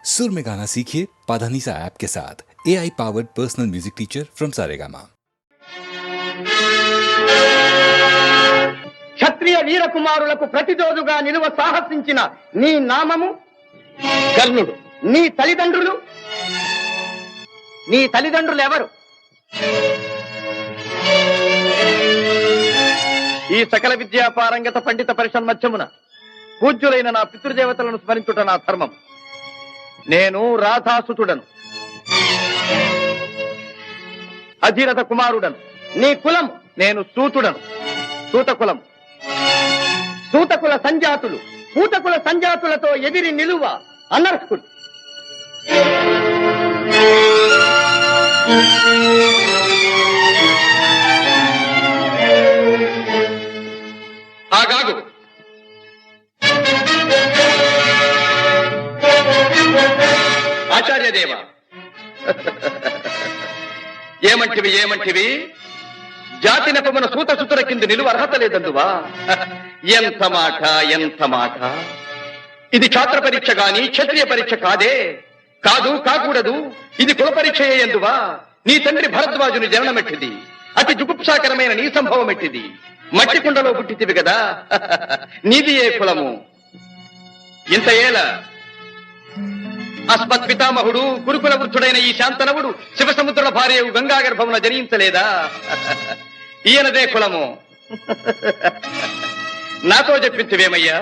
सुर में गाना सीखिए पाधानीसा ऐप के साथ। AI powered personal music teacher from Saregama. క్షత్రియ వీర కుమారులకు ప్రతిరోజుగా నిలువ సాహసించిన నీ నామము కర్ణుడు. నీ తల్లిదండ్రులు ఎవరు? ఈ సకల విద్యా పారంగత పండిత పరిషన్మధ్యమున పూజ్యులైన నా పితృదేవతలను స్మరించుట నా ధర్మం. నేను రాధాసుతుడను, అధిరథ కుమారుడను. నీ కులం? నేను సూతుడను, సూతకులం. సూతకుల సంజాతులు పూతకుల సంజాతులతో ఎదిరి నిలువ అనర్హుడు. ఆగాగు. ఆచార్యదేవ, ఏమంటివి? జాతి నెపమున సూత సుతుల కింద నిలువ అర్హత లేదందువా? ఎంత మాట! ఇది క్షాత్ర పరీక్ష గాని క్షత్రియ పరీక్ష కాదే. కాకూడదు. ఇది కుల పరీక్ష ఎందువా? నీ తండ్రి భరద్వాజుని జననమెట్టిది. అతి జుగుప్సాకరమైన నీ సంభవం ఎట్టిది. మట్టి కుండలో పుట్టితివి కదా. నీది ఏ కులము? ఇంత ఏల అస్మత్ పితామహుడు గురుకుల వృద్ధుడైన ఈ శాంతనవుడు శివసముద్రుల భార్య గంగా గర్భమున జనించలేదా? ఈయనదే కులము. నాతో చెప్పించువేమయ్యా?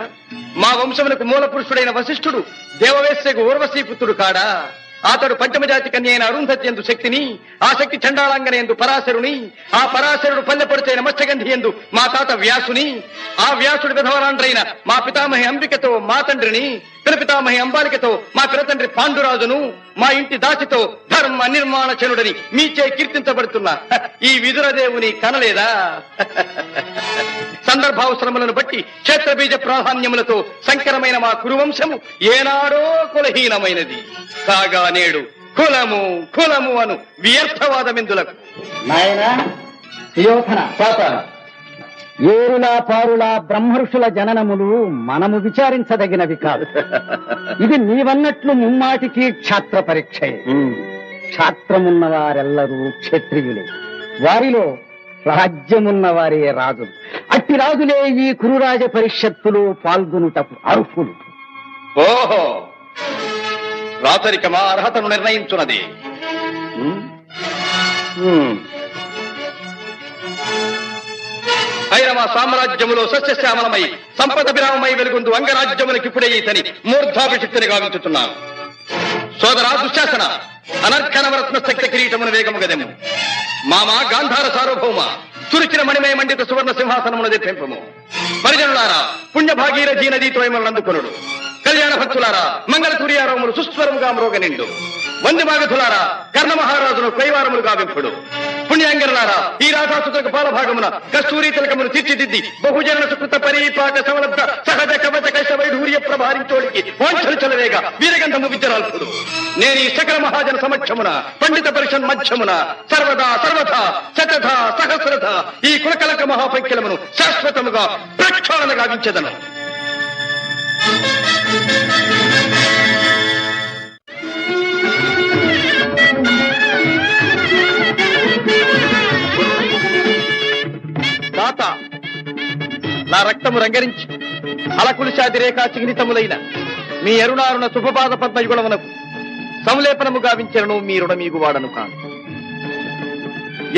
మా వంశమునకు మూల పురుషుడైన వశిష్ఠుడు దేవవేశ్యకు ఊర్వశీపుత్రుడు కాడా? అతడు పంచమజాతి కన్య అయిన అరుంధతి ఎందు శక్తిని, ఆ శక్తి చండాళాంగన ఎందు పరాశరుని, ఆ పరాశరుడు పల్లెపొడిచైన మత్స్యగంధి ఎందు మా తాత వ్యాసుని, ఆ వ్యాసుడు విధవరాండ్రైన మా పితామహి అంబికతో మా తండ్రిని, పితామహి అంబాలికతో మా పినతండ్రి పాండురాజును, మా ఇంటి దాసితో ధర్మ నిర్మాణ చనుడని మీచే కీర్తించబడుతున్న ఈ విదురదేవుని కనలేదా? సందర్భావసరములను బట్టి క్షేత్రబీజ ప్రాధాన్యములతో సంకరమైన మా కురువంశము ఏనాడో కులహీనమైనది కాగా నేడు కులము అను వ్యర్థవాదమెందులకు. నాయనా సుయోధన, ఏరులా పారులా బ్రహ్మర్షుల జననములు మనము విచారించదగినవి కాదు. ఇది నీవన్నట్లు ముమ్మాటికి క్షాత్ర పరీక్షే. క్షాత్రమున్న వారెల్లరూ క్షత్రియులే, వారిలో రాజ్యమున్న వారే రాజులు. అట్టి రాజులే ఈ కురురాజ పరిషత్తులో పాల్గొనుటకు అర్హులు. ఓహో, రాచరికమా అర్హతను నిర్ణయించున్నది. ఐరవ సామ్రాజ్యములో సస్యశ్యామలమై సంపద విరామమై వెలుగుందు అంగరాజ్యములకి ఇప్పుడే ఇతని మూర్ధాభిషిక్తిని గావించుతున్నాను. సోదరా దుశ్శాసన, అనర్ఘనవరత్న శక్తి కిరీటమును వేగము గదెము. మామా గాంధార సార్వభౌమ, తురిచిన మణిమయ మండిత సువర్ణ సింహాసనమును తెప్పింపము. పరిజనులారా, పుణ్యభాగీరథీ నదీతో అందుకొనుడు. కళ్యాణ భక్తులారా, మంగళ సూర్యారవములు సుస్వరముగా మ్రోగనిండు. వంది మాగధులారా, కర్ణ మహారాజును కైవారములు గావింపుడు. పుణ్యాంగరులారా, ఈ రాధాసుతులకు పాలభాగమున కస్తూరి తిలకమును తీర్చిదిద్ది బహుజన సుకృత పరిపాక సమలబ్ధ సహజ కవచ కైశ వైఢూర్య ప్రభారించోడికి వాంఛలు చలవేగా వీరగంధము విద్యరాల్పుడు. నేను ఈ సకల మహాజన సమక్షమున పండిత పరిషన్ మధ్యమున సర్వదా శతథ సహస్రథ ఈ కులకలక మహాపైక్యలమును శాశ్వతముగా ప్రక్షాళన గావించెదను. నా రక్తము రంగరించి అలకులిశాది రేఖా చిహ్నితములైన మీ అరుణారుణ శుభపాద పద్మయుగుణమునకు సంలేపనము గావించను. మీ రుణమీగు వాడను కాను.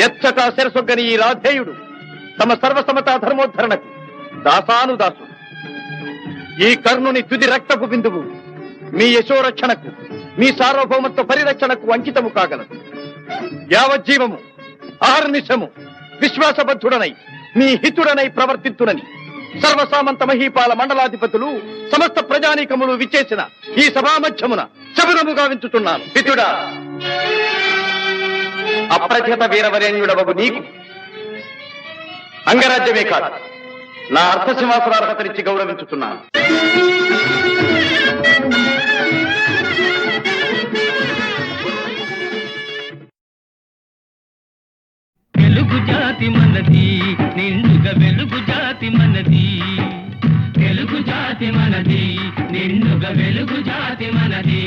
ఎచ్చట శిరసొగ్గని ఈ రాధేయుడు తమ సర్వసమతా ధర్మోద్ధరణకు దాసానుదాసు. ఈ కర్ణుని తుది రక్తపు బిందువు మీ యశోరక్షణకు, మీ సార్వభౌమత్వ పరిరక్షణకు అంకితము కాగలదు. యావజ్జీవము అహర్నిశము విశ్వాసబద్ధుడనై మీ హితుడనై ప్రవర్తిత్తునని సర్వసామంత మహీపాల మండలాధిపతులు సమస్త ప్రజానీకములు విచ్చేసిన ఈ సభామధ్యమున శబరము గావించుతున్నాను. హితుడా, అప్రతిహత వీరవరేణ్యుడవగు నీకు అంగరాజ్యమే కాదు, నా అర్థసింహాసనార్హతనిచ్చి గౌరవించుతున్నాను. తెలుగు జాతి మనది, నిండుగా వెలుగు జాతి మనది. తెలుగు జాతి మనది, నిండుగా వెలుగు జాతి మనది.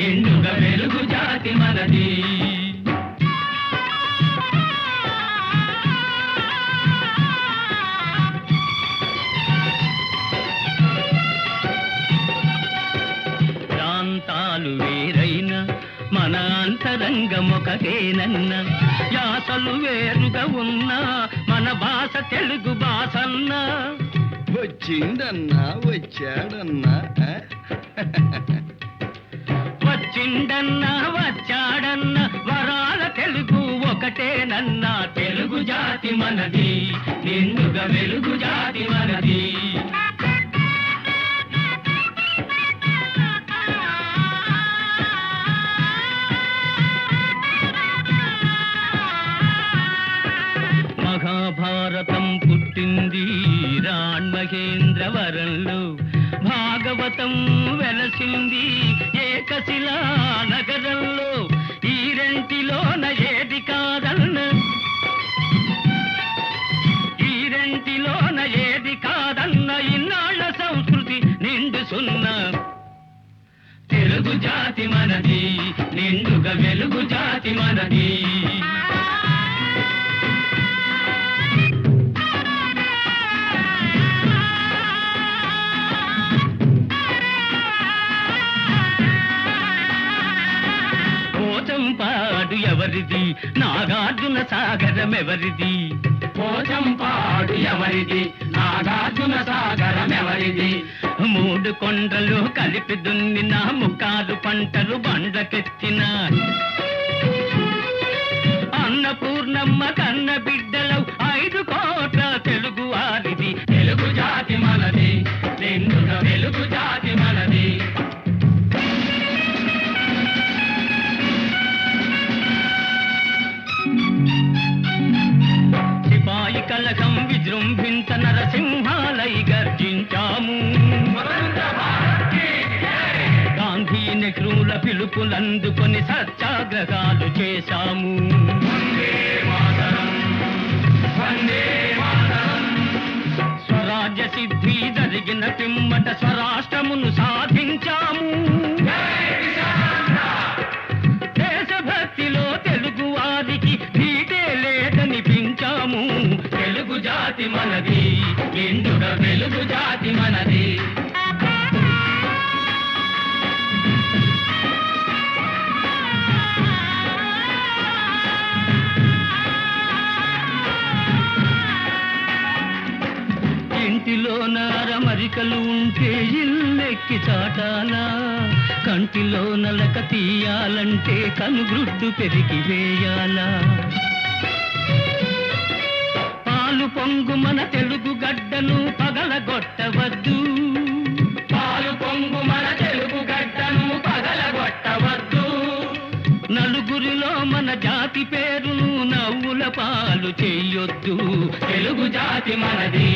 నిండుగా వెలుగు జాతి మనది. ప్రాంతాలు వేరైన మన అంతరంగమొకటేనన్న, యాసలు వేరుగా ఉన్నా మన భాష తెలుగు భాషన్నా. వచ్చిందన్నా వచ్చాడన్నా వచ్చిండన్నా వచ్చాడన్నా వరాల తెలుగు ఒకటేనన్నా. తెలుగు జాతి మనది, నిండుగా వెలుగు జాతి మనది. మహాభారతం పుట్టింది రాణ్మహేంద్రవరంలో, భాగవతం వెలసింది ఏకశిలా నగరంలో. ఈ రెంటిలోన ఏది కాదన్న, ఈ రెంటిలోన ఏది కాదన్న ఇన్నాళ్ళ సంస్కృతి నిండు సున్నా. తెలుగు జాతి మనది, నిండుగా వెలుగు జాతి మనది. పోచంపాడు ఎవరిది, నాగార్జున సాగరం ఎవరిది? పోచంపాడు ఎవరిది, నాగార్జున సాగరం ఎవరిది? మూడు కొండలు కలిపి దున్నిన ముక్కారు పంటలు బండ్లకెత్తిన అన్నపూర్ణమ్మ కన్న బిడ్డలు 5 కోట్ల తెలుగు వారిది. తెలుగు జాతి మనది, నిండుగా వెలుగు జాతి మనది. సిపాయి కలకం విజృంభించ నరసింహాలై గర్జించాము. గాంధీ నెహ్రూల పిలుపులందుకొని సత్యాగ్రహాలు చేశాము. స్వరాజ్య సిద్ధి జరిగిన పిమ్మట స్వరాష్ట్రమును సాధించాము. దేశభక్తిలో తెలుగు వారికి ధీటే లేదనిపించాము. తెలుగు జాతి మనది, నిండుగా వెలుగు జాతి మనది. ఇంటిలో నారమరికలు ఉంటే ఇల్లెక్కి చాటాలా, కంటిలో నలక తీయాలంటే కనుగ్రుడ్డు పెరిగి వేయాలా. పాలు పొంగు మన తెలుగు గడ్డను పగలగొట్టవద్దు, పాలు పొంగు మన తెలుగు గడ్డను పగలగొట్టవద్దు. నలుగురిలో మన జాతి పేరును నవ్వుల పాలు చెయ్యొద్దు. తెలుగు జాతి మనది,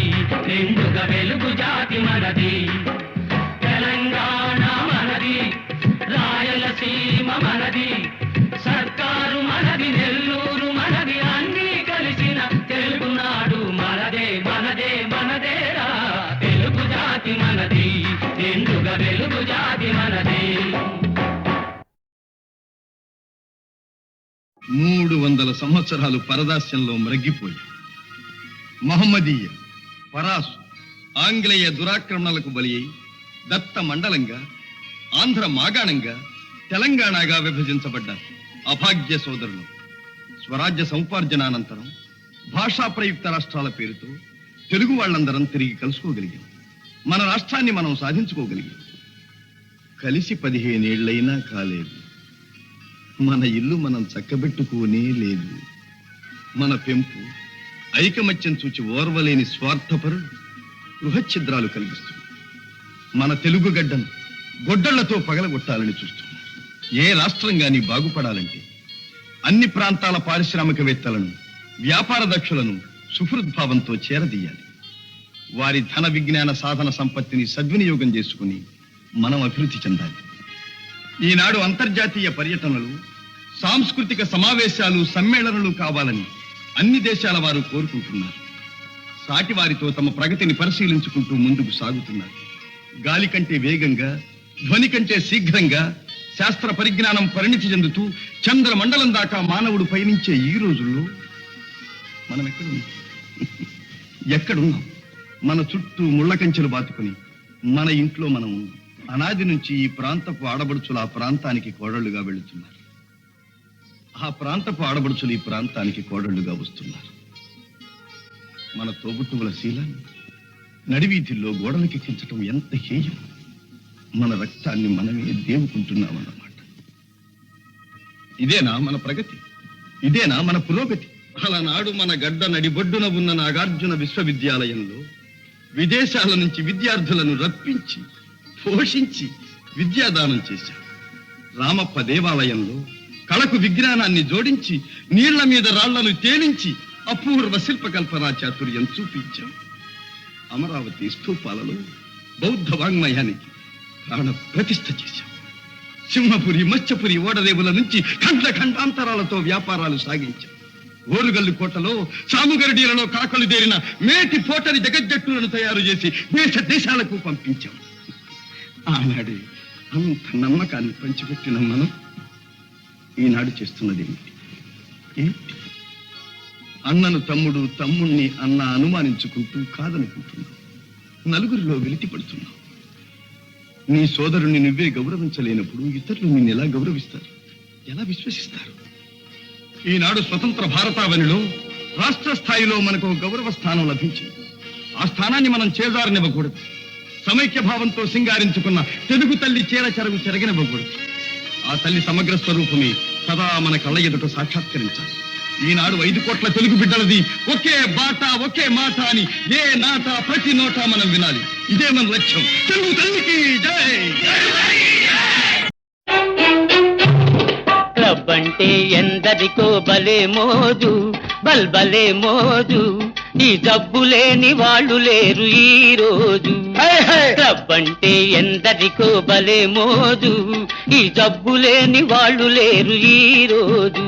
నిండుగా వెలుగు జాతి మనది. తెలంగాణ మనది, రాయలసీమ మనది, సర్కారు మనది, నెల్లూరు మనది, అన్నీ కలిసిన తెలుగునాడు మనదే మనదే మనదేరా. తెలుగు జాతి మనది, నిండుగా వెలుగు జాతి మనది. 300 సంవత్సరాలు పరదాస్యంలో మ్రగ్గిపోయాం. మహమ్మదీయ, పరాసు, ఆంగ్లేయ దురాక్రమణలకు బలి అయి దత్త మండలంగా, ఆంధ్ర మాగాణంగా, తెలంగాణగా విభజించబడ్డారు అభాగ్య సోదరులు. స్వరాజ్య సముపార్జనానంతరం భాషా ప్రయుక్త రాష్ట్రాల పేరుతో తెలుగు వాళ్ళందరం తిరిగి కలుసుకోగలిగాం. మన రాష్ట్రాన్ని మనం సాధించుకోగలిగాం. కలిసి 15 ఏళ్లైనా కాలేదు. మన ఇల్లు మనం చక్కబెట్టుకోనే లేదు. మన పెంపు ఐకమత్యం చూచి ఓర్వలేని స్వార్థపరులు గృహఛిద్రాలు కలిగిస్తుంది. మన తెలుగు గడ్డను గొడ్డళ్లతో పగలగొట్టాలని చూస్తున్నారు. ఏ రాష్ట్రం గాని బాగుపడాలంటే అన్ని ప్రాంతాల పారిశ్రామికవేత్తలను, వ్యాపార దక్షులను సుహృద్భావంతో చేరదీయాలి. వారి ధన విజ్ఞాన సాధన సంపత్తిని సద్వినియోగం చేసుకుని మనం అభివృద్ధి చెందాలి. ఈనాడు అంతర్జాతీయ పర్యటనలు, సాంస్కృతిక సమావేశాలు, సమ్మేళనలు కావాలని అన్ని దేశాల వారు కోరుకుంటున్నారు. సాటి వారితో తమ ప్రగతిని పరిశీలించుకుంటూ ముందుకు సాగుతున్నారు. గాలి కంటే వేగంగా, ధ్వని కంటే శీఘ్రంగా, శాస్త్ర పరిజ్ఞానం పరిణితి చెందుతూ చంద్రమండలం దాకా మానవుడు పయనించే ఈ రోజుల్లో మనం ఎక్కడున్నాం? మన చుట్టూ ముళ్ళ కంచెలు బాతుకుని మన ఇంట్లో మనం ఉన్నాం. అనాది నుంచి ఈ ప్రాంతపు ఆడబడుచులు ఆ ప్రాంతానికి కోడళ్లుగా వెళుతున్నారు. ఆ ప్రాంతపు ఆడబడుచులు ఈ ప్రాంతానికి కోడళ్లుగా వస్తున్నారు. మన తోబుట్టువుల శీలాన్ని నడివీధుల్లో గోడలకెక్కించటం ఎంత హేయం! మన రక్తాన్ని మనమే దేవుకుంటున్నామన్నమాట. ఇదేనా మన ప్రగతి? ఇదేనా మన పురోగతి? అలనాడు మన గడ్డ నడిబొడ్డున ఉన్న నాగార్జున విశ్వవిద్యాలయంలో విదేశాల నుంచి విద్యార్థులను రప్పించి పోషించి విద్యాదానం చేశాం. రామప్ప దేవాలయంలో కళకు విజ్ఞానాన్ని జోడించి నీళ్ల మీద రాళ్లను తేలించి అపూర్వ శిల్పకల్పనా చాతుర్యం చూపించాం. అమరావతి స్తూపాలలో బౌద్ధ వాంగ్మయానికి ప్రాణ ప్రతిష్ఠ చేశాం. సింహపురి మత్స్యపురి ఓడరేవుల నుంచి ఖండ ఖండాంతరాలతో వ్యాపారాలు సాగించాం. ఓరుగల్లు కోటలో సాముగరడీలలో కాకలు దేరిన మేటి పోటరి జగజ్జట్టులను తయారు చేసి దేశ దేశాలకు పంపించాం. ఆనాడే అంత నమ్మకాన్ని పంచిపెట్టిన మనం ఈనాడు చేస్తున్నది ఏంటి? అన్నను తమ్ముడు, తమ్ముణ్ణి అన్న అనుమానించుకుంటూ కాదనుకుంటున్నావు. నలుగురిలో వెలితి పడుతున్నావు. నీ సోదరుణ్ణి నువ్వే గౌరవించలేనప్పుడు ఇతరులు నిన్ను ఎలా గౌరవిస్తారు? ఎలా విశ్వసిస్తారు? ఈనాడు స్వతంత్ర భారతావనిలో రాష్ట్ర స్థాయిలో మనకు గౌరవ స్థానం లభించింది. ఆ స్థానాన్ని మనం చేజారనివ్వకూడదు. సమైక్య భావంతో సింగారించుకున్న తెలుగు తల్లి చీర చెరగు చెరగనివ్వకూడదు. ఆ తల్లి సమగ్ర స్వరూపమే సదా మన కళ్ళ ఎదుట సాక్షాత్కరించాలి. ఈనాడు 5 కోట్ల తెలుగు బిడ్డలది ఒకే బాట ఒకే మాట అని ఏ నాట ప్రతి నోట మనం వినాలి. ఇదే మన లక్ష్యం. తెలుగు తల్లికి జై! క్లబ్ అంటే ఎందరికో బలే మోజు, బల్బలే మోజు. ఈ జబ్బు లేని వాళ్ళు లేరు ఈ రోజు. క్లబ్ అంటే ఎందరికో బలే మోజు, ఈ జబ్బు లేని వాళ్ళు లేరు ఈ రోజు.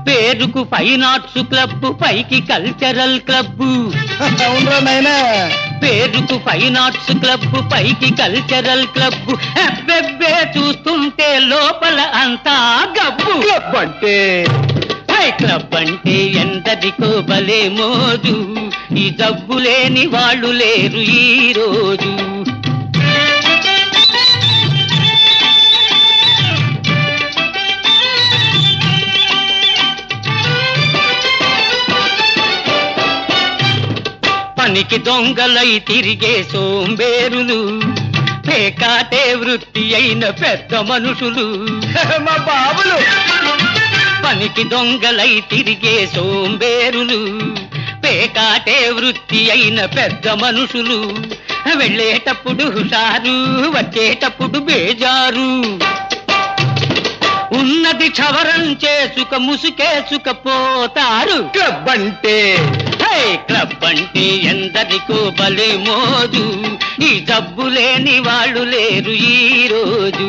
పేరుకు ఫైన్ ఆర్ట్స్ క్లబ్, పైకి కల్చరల్ క్లబ్. పేరుకు ఫైన్ ఆర్ట్స్ క్లబ్, పైకి కల్చరల్ క్లబ్. అబ్బెబ్బే చూస్తుంటే లోపల అంతా గబ్బు. క్లబ్ అంటే క్లబ్ అంటే ఎందరికో భలే మోజు, ఈ జబ్బు లేని వాళ్ళు లేరు ఈ రోజు. పనికి దొంగలై తిరిగే సోంబేరులు, పేకాటే వృత్తి అయిన పెద్ద మనుషులు. మా బాబులు పనికి దొంగలై తిరిగే సోంబేరులు, పేకాటే వృత్తి అయిన పెద్ద మనుషులు. వెళ్ళేటప్పుడు హుషారు, వచ్చేటప్పుడు బేజారు. ఉన్నది క్షవరం చేసుక ముసుకేసుకపోతారు. క్లబ్ అంటే క్లబ్ అంటే ఎందరికో భలే మోజు, ఈ జబ్బు లేని వాళ్ళు లేరు ఈ రోజు.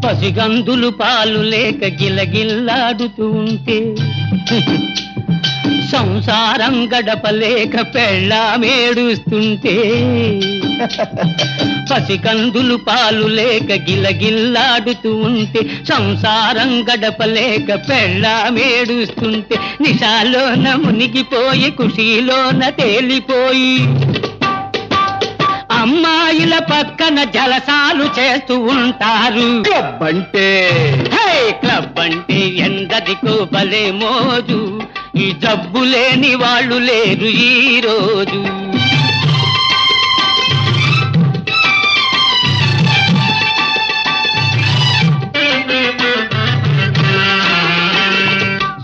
పసిగందులు పాలు లేక గిలగిల్లాడుతూ ఉంటే, సంసారం గడపలేక పెళ్ళామేడుస్తుంటే. పసికందులు పాలు లేక గిలగిల్లాడుతూ ఉంటే, సంసారం గడపలేక పెళ్ళామేడుస్తుంటే. నిశాలోన మునిగిపోయి ఖుషీలోన తేలిపోయి, అమ్మాయిల పక్కన జలసాలు చేస్తూ ఉంటారు. క్లబ్ అంటే క్లబ్ అంటే ఎందరికో భలే మోజు, ఈ జబ్బు లేని వాళ్ళు లేరు ఈ రోజు.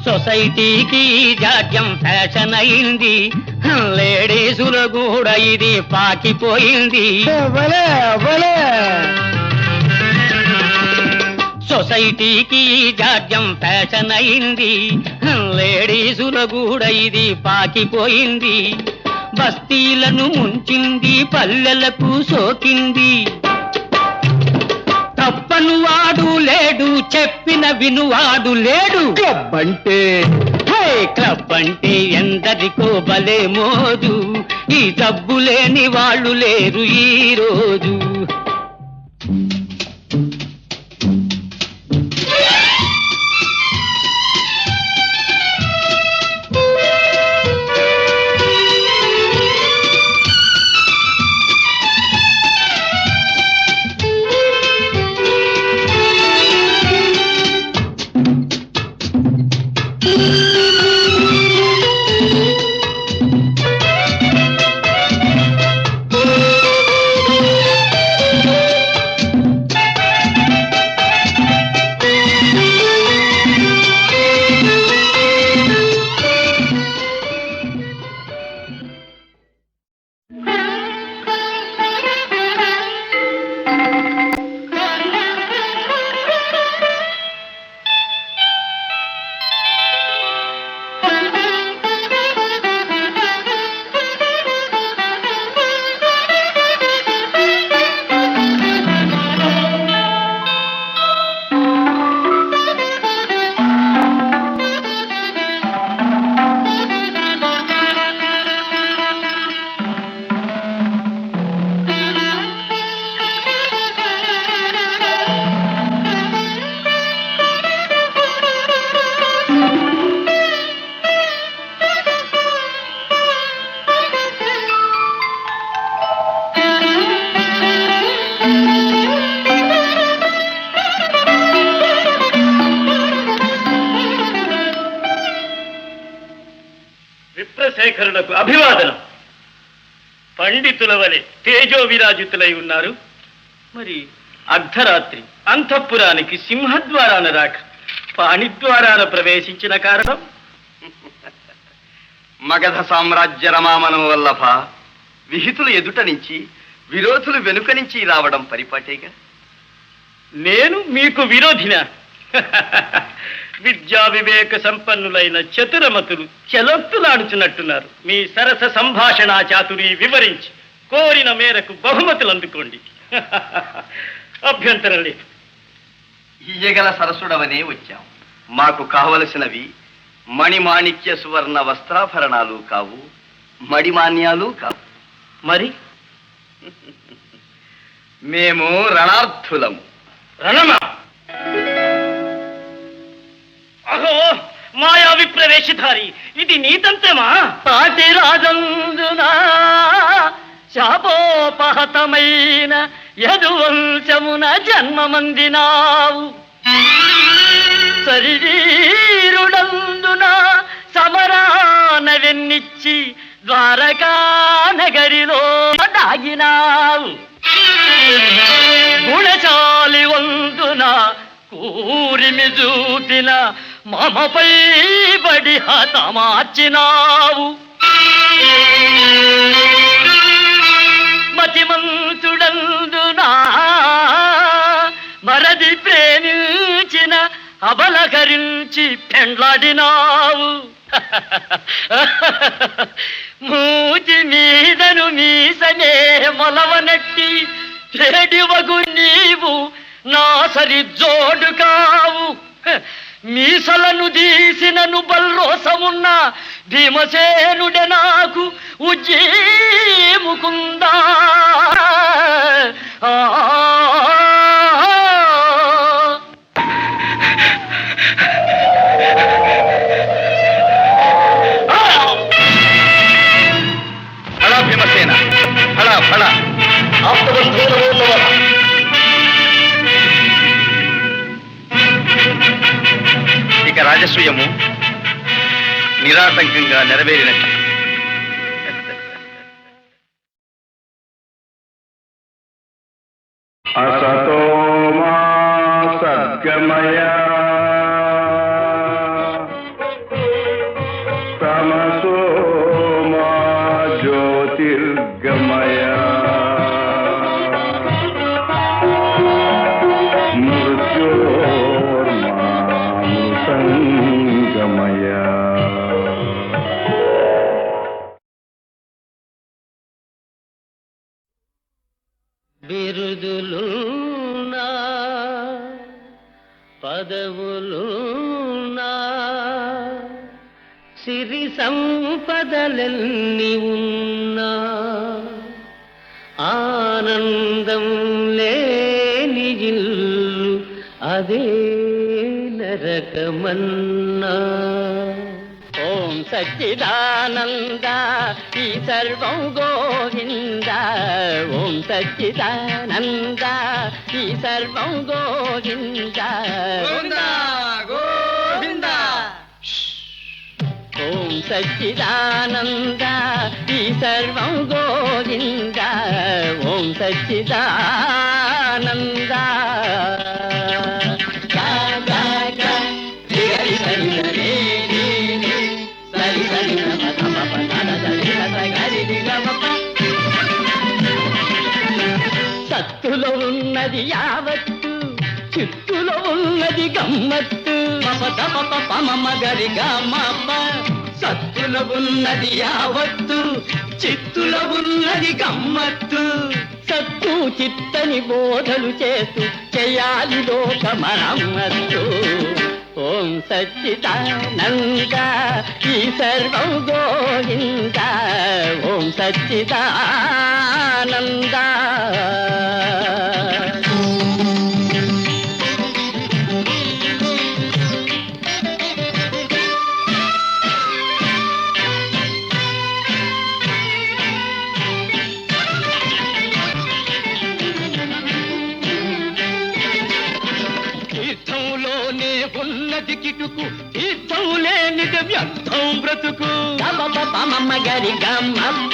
సొసైటీకి జాడ్యం ఫ్యాషన్ అయింది, లేడీసులు కూడా ఇది పాకిపోయింది. సొసైటీకి జాడ్యం ఫ్యాషన్ అయింది, లేడీసులు కూడా ఇది పాకిపోయింది. బస్తీలను ముంచింది, పల్లెలకు సోకింది. తప్పను వాడు లేడు, చెప్పిన వినువాడు లేడు. క్లబ్ అంటే క్లబ్ అంటే ఎందరికో భలే మోజు, ఈ డబ్బు లేని వాళ్ళు లేరు ఈ రోజు. విప్రశేఖరులకు అభివాదనం. పండితుల వలె తేజో విరాజితులై ఉన్నారు. మరి అర్ధరాత్రి అంతఃపురానికి సింహద్వారాన రాక పాణిద్వారాన ప్రవేశించిన కారణం? మగధ సామ్రాజ్య రమామనం వల్లభ, విహితులు ఎదుట నుంచి విరోధులు వెనుక నుంచి రావడం పరిపాటేగా. నేను మీకు విరోధినా? విద్యా వివేక సంపన్నులైన చతురమతులు చెలొత్తులాడుచున్నట్టున్నారు. మీ సరస సంభాషణా చాతురి వివరించి కోరిన మేరకు బహుమతులు అందుకోండి. అభ్యంతరం లేదు. ఇయ్యగల సరసుడవనే వచ్చాం. మాకు కావలసినవి మణిమాణిక్య సువర్ణ వస్త్రాభరణాలు కావు, మడిమాన్యాలు కావు. మరి మేము రణార్థులము. రణమా? అహో, మాయా విప్రవేశధారి, ఇది నీతంత్రమా? పాటి రాజందునా శాపోపహతమైన యదువంశమున జన్మమందినావు. శరీరుడందున సమరాన వెన్నిచ్చి ద్వారకా నగరిలో దాగినావు. గుణశాలి వందున కూరిమి చూపిన మమపై బడి హతమార్చినావు. మతిమంతుడందునా మరది ప్రేమించిన అబలకరించి పెండ్లాడినావు. మూతి మీదను మీసనే మొలవనట్టి చెడివగు నీవు నా సరి జోడు కావు. మీసలను తీసినను బల్రోసమున్న భీమసేనుడే నాకు ఉజ్జీముకుందా. ఫళ భీమసేన, ఫళ ఫళ. ఇక రాజసూయము నిరాటంకంగా నెరవేరినట్టు. असतो मा सद्गमय तमसो मा ज्योतिर्गमय मृत्योर्मा मृतङ्गमय బిరుదులున్నా పదవులున్నా సిరి సంపదలెన్ని ఉన్నా ఆనందం లేని ఇల్లు అదే నరకమన్నా. ఓం సచ్చిదానంద ఈ సర్వం గోవింద. ఓం సచ్చిదానంద ఈ సర్వం గోవింద. గోవింద. ఓం సచ్చిదానంద ఈ సర్వం గోవింద. ఓం సచ్చిదానంద. సత్తులో ఉన్నది యావత్తు, చిత్తులో ఉన్నది గమ్మత్తు. మగరి గమ్మ. సత్తులో ఉన్నది యావత్తు, చిత్తులో ఉన్నది గమ్మత్తు. సత్తు చిత్తని బోధలు చేస్తూ చేయాలి లోక మరమ్మత్తు. ఓం సచ్చిదానంద ఈ సర్వం గోవింద. ఓం సచ్చిదానంద. తీర్థంలోనే ఉన్నది కిటుకు, తీర్థం లేనిది వ్యర్థం బ్రతుకు. గరి గమ్మ.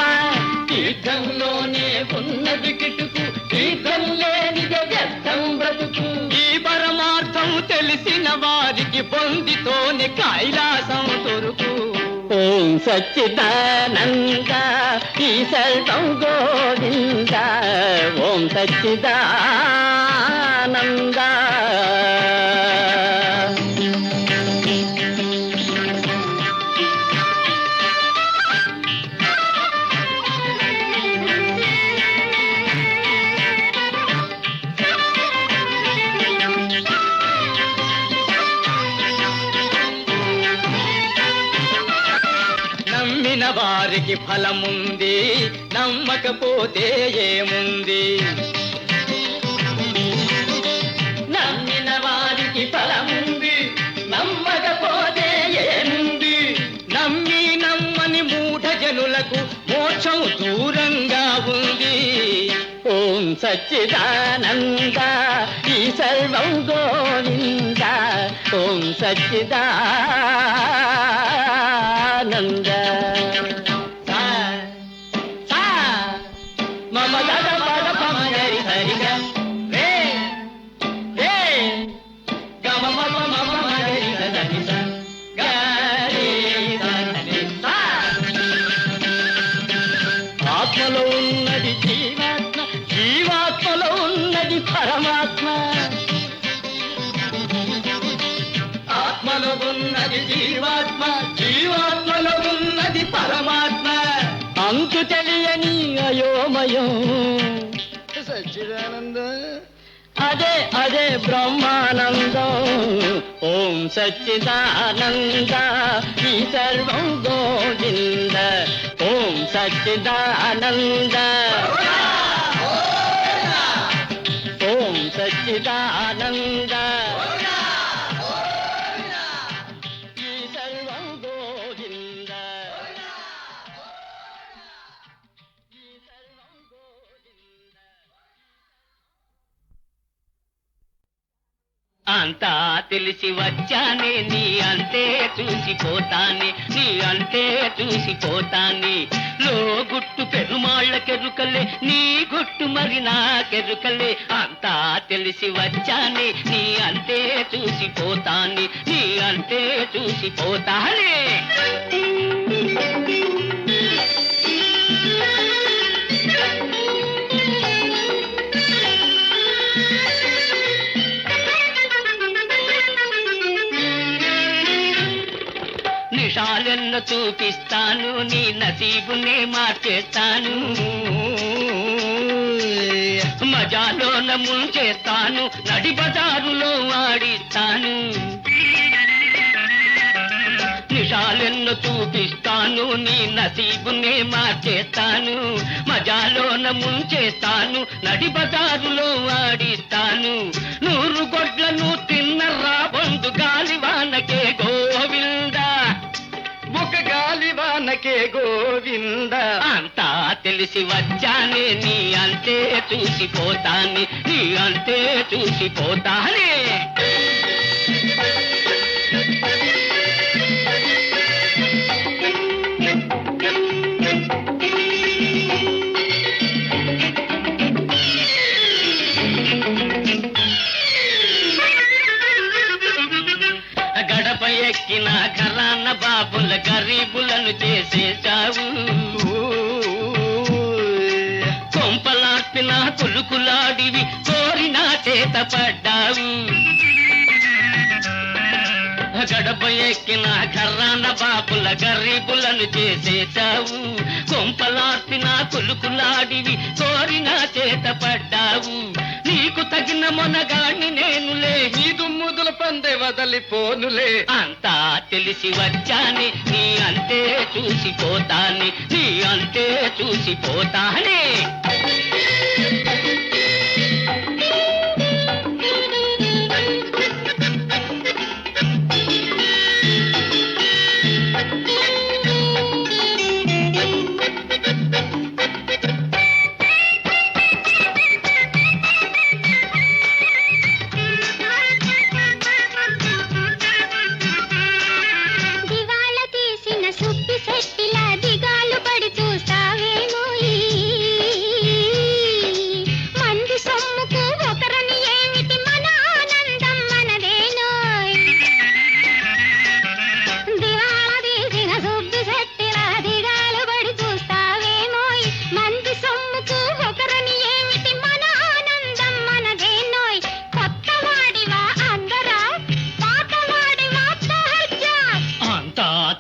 తీర్థంలోనే ఉన్నది కిటుకు, తీర్థం లేనిది వ్యర్థం బ్రతుకు. ఈ పరమార్థం తెలిసిన వారికి పొందితోనే కైలాసం దొరుకు. ఓం సచ్చిదానంద ఈ సర్వం గోవింద. ఓం సచ్చిదానంద. నమ్మిన వారికి ఫలముంది, నమ్మకపోతే ఏముంది. నమ్మిన వారికి ఫలముంది, నమ్మకపోతే ఏముంది. నమ్మి నమ్మని మూఢ జనులకు మోక్షం దూరంగా ఉంది. ఓం సచ్చిదానంద ఈ సర్వం గోవింద. ఓం సచ్చిదానంద. మమ గద పద పమ గరి హరిగ రే రే గమ మమ మమ గరి దని స గరి దని స. ఆత్మలో ఉన్నది జీవాత్మ, జీవాత్మలో ఉన్నది పరమాత్మ. ఆత్మలో ఉన్నది జీవాత్మ, జీవాత్మలో ఉన్నది పరమాత్మ. అంతు తెలియని అయోమయం సచ్చిదానంద అదే అదే బ్రహ్మానందం. ఓం సచ్చిదానంద ఈ సర్వం గోవింద. ఓం సచ్చిదానంద. ఓం సచ్చిదానంద ఈ సర్వం గోవింద. ఈ సర్వం గోవింద. అంతా తెలిసి వచ్చానే, నీ అంతే చూసిపోతానే, నీ అంతే చూసిపోతానే. లో గుట్టు పెరుమాళ్ళకెరుకలే, నీ గుట్టు మరి నాకెరుకలే. అంతా తెలిసి వచ్చానే, నీ అంతే చూసిపోతానే, నీ అంతే చూసిపోతానే. నిషాలెన్న చూపిస్తాను, నీ నసీబునే మార్చేస్తాను. మజాలోన ముంచేస్తాను, నడి బజారులో ఆడిస్తాను. నిషాలెన్నో చూపిస్తాను, నీ నసీబునే మార్చేస్తాను. మజాలోన ముంచేస్తాను, నడి బజారులో ఆడిస్తాను. 100 గొడ్లను తిన్నరా బంధు గాలివానకే గోవిందా, ఒక గాలివానకే గోవింద. అంతా తెలిసి వచ్చానే, నీ అంతే చూసిపోతానే, నీ అంతే చూసిపోతానే. గడప ఎక్కిన ఘరాన బాబుల గరీబులను చేసేశావు. కొంపలార్పిన కులుకులాడివి కోరిన చేత పడ్డావు. గడప ఎక్కిన ఘరాన బాబుల గరీబులను చేసేశావు. కొంపలార్పిన కులుకులాడివి కోరిన చేత పడ్డావు. నీకు తగిన మొనగాణ్ణి నేనులే, ఈ దుమ్ముదుల పందె వదలిపోనులే. అంతా తెలిసి వచ్చాని, నీ అంతే చూసిపోతాని, నీ అంతే చూసిపోతానే.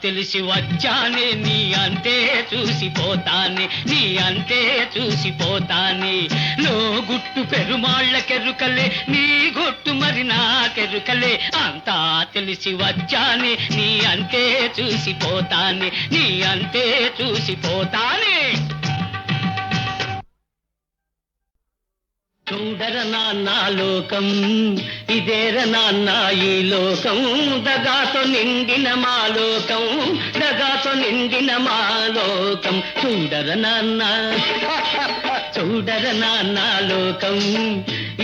తెలిసి వచ్చానే, నీ అంతే చూసిపోతానే, నీ అంతే చూసిపోతానే. లో గుట్టు పెరుమాళ్ళకెరుకలే, నీ గుట్టు మరి నాకెరుకలే. అంతా తెలిసి వచ్చానే, నీ అంతే చూసిపోతానే, నీ అంతే చూసిపోతానే. చూడర నాన్న లోకం, ఇదేర నాన్న ఈ లోకం. దగాతో నిండిన మా లోకం, దగాతో నిండిన మా లోకం. చూడర నాన్న, చూడర నాన్న లోకం,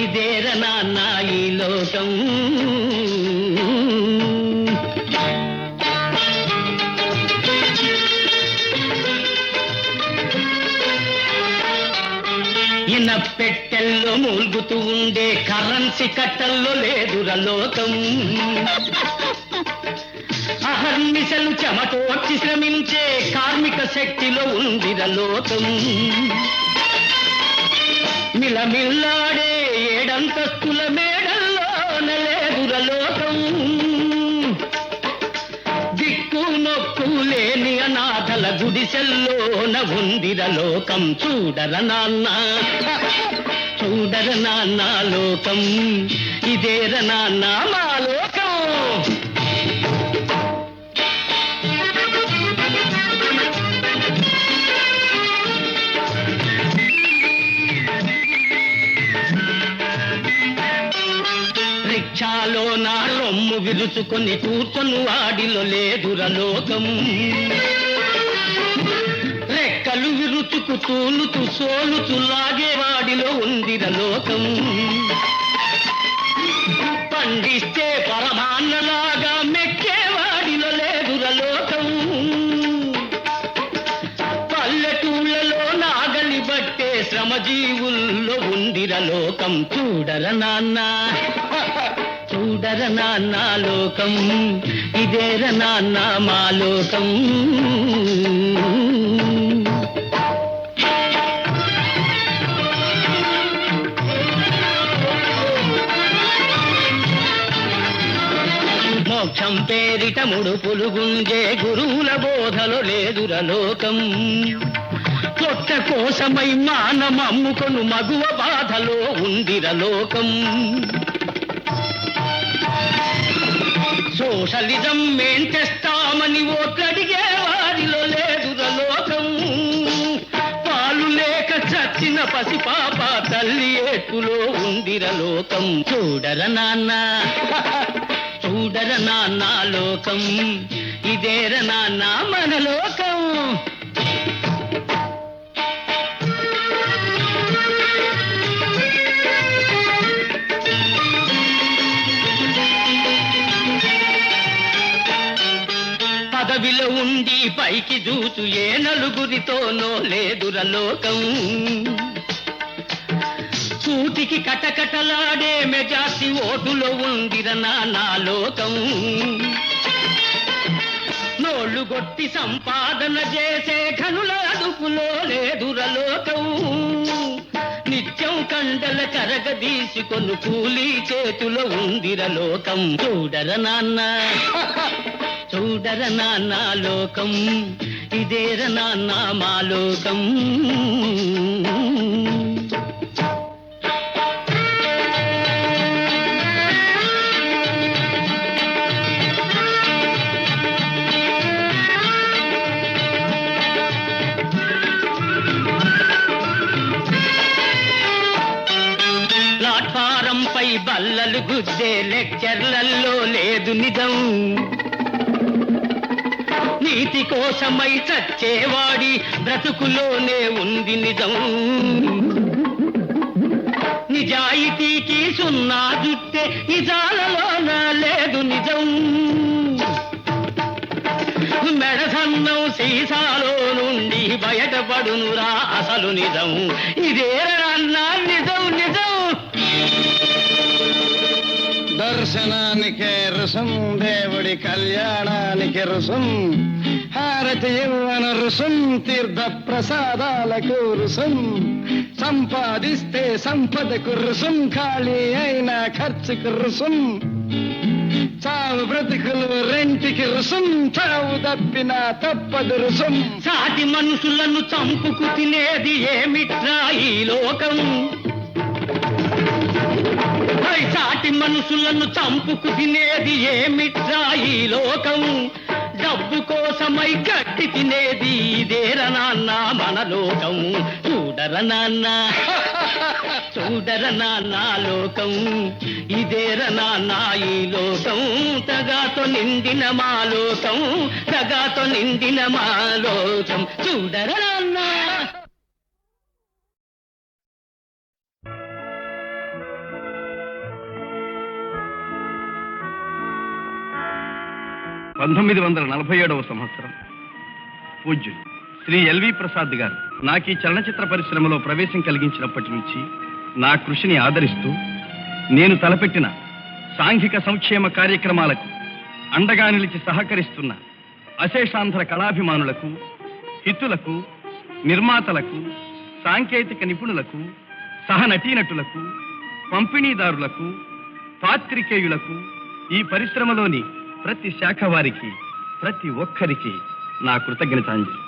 ఇదేర నాన్న ఈ లోకం. ఇన పెట్టెల్లో మూల్గుతూ ఉండే కరెన్సీ కట్టల్లో లేదుర లోకం. అహర్నిశలు చెమటోడ్చి శ్రమించే కార్మిక శక్తిలో ఉందిర లోకం. మిలమిల్లాడే ఏడంతస్తుల మేడల్లోన లేదుర లోకం. దిక్కు నొక్కు లేని అనాథల గుడిసెల్లోన ఉందిర లోకం. చూడర నాన్న, చూడర నాన్న లోకం, ఇదేర నాన్న మా లోకం. రిక్షాలో నా రొమ్ము విరుచుకొని కూర్చొని వాడిలో లేదుర లోకం. రెక్కలు విరుచుకు తూలుతూ సోలుతూ లాగేవాడిలో ఉందిర లోకం. పండిస్తే పరమాన్నలాగా మెక్కేవాడిలో లేదుర లోకం. పల్లెటూళ్ళలో నాగలి బట్టే శ్రమజీవుల్లో ఉందిర లోకం. చూడర నాన్న, చూడర నాన్న లోకం, ఇదేర నాన్న మా లోకం. మోక్షం పేరిట ముడుపులు గుంజే గురువుల బోధలో లేదుర లోకం. పొట్ట కోసమై మానమమ్ముకొను మగువ బాధ ఊహలో ఉందిరలోకం. సోషలిజం మేం తెస్తామని ఓట్లడిగే వారిలో లేదురలోకం. పాలు లేక చచ్చిన పసిపాప తల్లి ఏటులో ఉందిరలోకం. చూడర నాన్న చూడర నాన్న లోకం, ఇదేర నాన్న మన లోకం. పదవిలో ఉండి పైకి చూచు ఏ నలుగురితోనో లేదురలోకం. కూటికి కటకటలాడే మెజార్టీ ఓటులో ఉందిర నానా లోకం. నోళ్లు గొట్టి సంపాదన చేసే ఘనుల అదుపులో లేదురలోకం. నిత్యం కండల కరగదీసుకొను కూలీ చేతులో ఉందిరలోకం. చూడర నాన్న చూడర నాన్న లోకం, ఇదేర నాన్న మా లోకం. ప్లాట్ఫారంపై బల్లలు గుద్దే లెక్చర్లలో లేదు నిజం. నీతి కోసమై చచ్చేవాడి బ్రతుకులోనే ఉంది నిజం. నిజాయితీకి సున్నా జుట్టే నిజాలలోన లేదు నిజం. మెడసన్నం సీసాలో నుండి బయటపడునురా అసలు నిజం. ఇదే అన్నా నిజం నిజం. దర్శనానికే రుసం, దేవుడి కళ్యాణానికి రుసం, హారతి ఇవ్వన రుసం, తీర్థ ప్రసాదాలకు రుసం, సంపాదిస్తే సంపదకు రుసం, ఖాళీ అయిన ఖర్చుకు రుసం, చావు బ్రతుకులు రెంటికి రుసం, చావు తప్పిన తప్పదు రుసం. సాటి మనుషులను చంపుకు తినేది ఏమిట్రా ఈ లోకం. సాటి మనుషులను చంపుకు తినేది ఏమిట్రా ఈ లోకం. డబ్బు కోసమై గట్టి తినేది ఇదేర నాన్న మన లోకం. చూడర నాన్న చూడర నాన్న లోకం, ఇదేర నాన్న ఈ లోకం. తగాతో నిండిన మా లోకం, తగాతో నిండిన మా లోకం. చూడర నాన్న. సంవత్సరం పూజ్యులు శ్రీ ఎల్వి ప్రసాద్ గారు నాకు ఈ చలనచిత్ర పరిశ్రమలో ప్రవేశం కలిగించినప్పటి నుంచి నా కృషిని ఆదరిస్తూ నేను తలపెట్టిన సాంఘిక సంక్షేమ కార్యక్రమాలకు అండగా నిలిచి సహకరిస్తున్న అశేషాంధ్ర కళాభిమానులకు, హితులకు, నిర్మాతలకు, సాంకేతిక నిపుణులకు, సహనటీనటులకు, పంపిణీదారులకు, పాత్రికేయులకు, ఈ పరిశ్రమలోని ప్రతి శాఖ వారికి, ప్రతి ఒక్కరికి నా కృతజ్ఞతాంజలి.